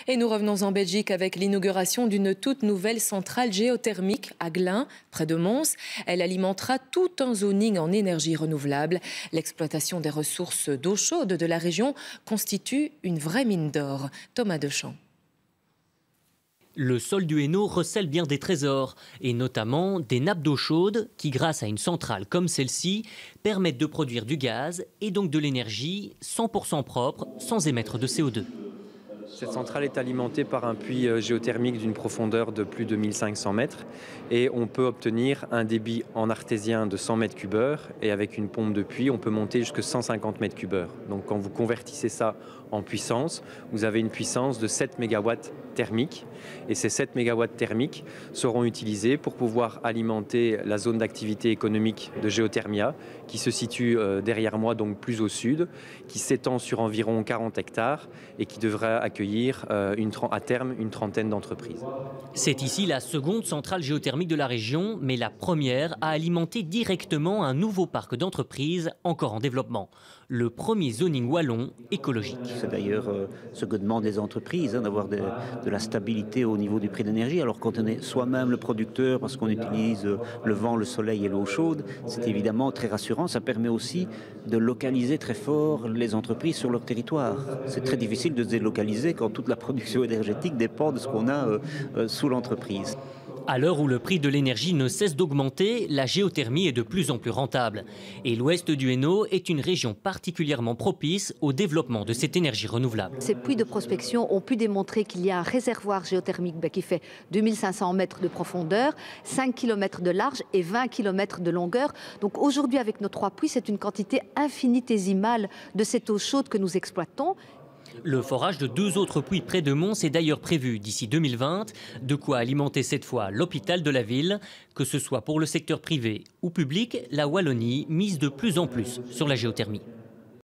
Et nous revenons en Belgique avec l'inauguration d'une toute nouvelle centrale géothermique à Glin, près de Mons. Elle alimentera tout un zoning en énergie renouvelable. L'exploitation des ressources d'eau chaude de la région constitue une vraie mine d'or. Thomas Dechamps. Le sol du Hainaut recèle bien des trésors, et notamment des nappes d'eau chaude qui, grâce à une centrale comme celle-ci, permettent de produire du gaz et donc de l'énergie 100% propre, sans émettre de CO2. Cette centrale est alimentée par un puits géothermique d'une profondeur de plus de 1500 mètres et on peut obtenir un débit en artésien de 100 mètres cubes heure et avec une pompe de puits, on peut monter jusqu'à 150 mètres cubes heure. Donc quand vous convertissez ça en puissance, vous avez une puissance de 7 MW thermiques et ces 7 MW thermiques seront utilisés pour pouvoir alimenter la zone d'activité économique de Géothermia qui se situe derrière moi, donc plus au sud, qui s'étend sur environ 40 hectares et qui devrait accueillir à terme une trentaine d'entreprises. C'est ici la seconde centrale géothermique de la région, mais la première à alimenter directement un nouveau parc d'entreprises encore en développement. Le premier zoning wallon écologique. C'est d'ailleurs ce que demandent les entreprises, d'avoir de la stabilité au niveau du prix d'énergie. Alors quand on est soi-même le producteur, parce qu'on utilise le vent, le soleil et l'eau chaude, c'est évidemment très rassurant. Ça permet aussi de localiser très fort les entreprises sur leur territoire. C'est très difficile de se délocaliser quand toute la production énergétique dépend de ce qu'on a sous l'entreprise. À l'heure où le prix de l'énergie ne cesse d'augmenter, la géothermie est de plus en plus rentable. Et l'ouest du Hainaut est une région particulièrement propice au développement de cette énergie renouvelable. Ces puits de prospection ont pu démontrer qu'il y a un réservoir géothermique qui fait 2500 mètres de profondeur, 5 km de large et 20 km de longueur. Donc aujourd'hui, avec nos 3 puits, c'est une quantité infinitésimale de cette eau chaude que nous exploitons. Le forage de 2 autres puits près de Mons est d'ailleurs prévu d'ici 2020, de quoi alimenter cette fois l'hôpital de la ville. Que ce soit pour le secteur privé ou public, la Wallonie mise de plus en plus sur la géothermie.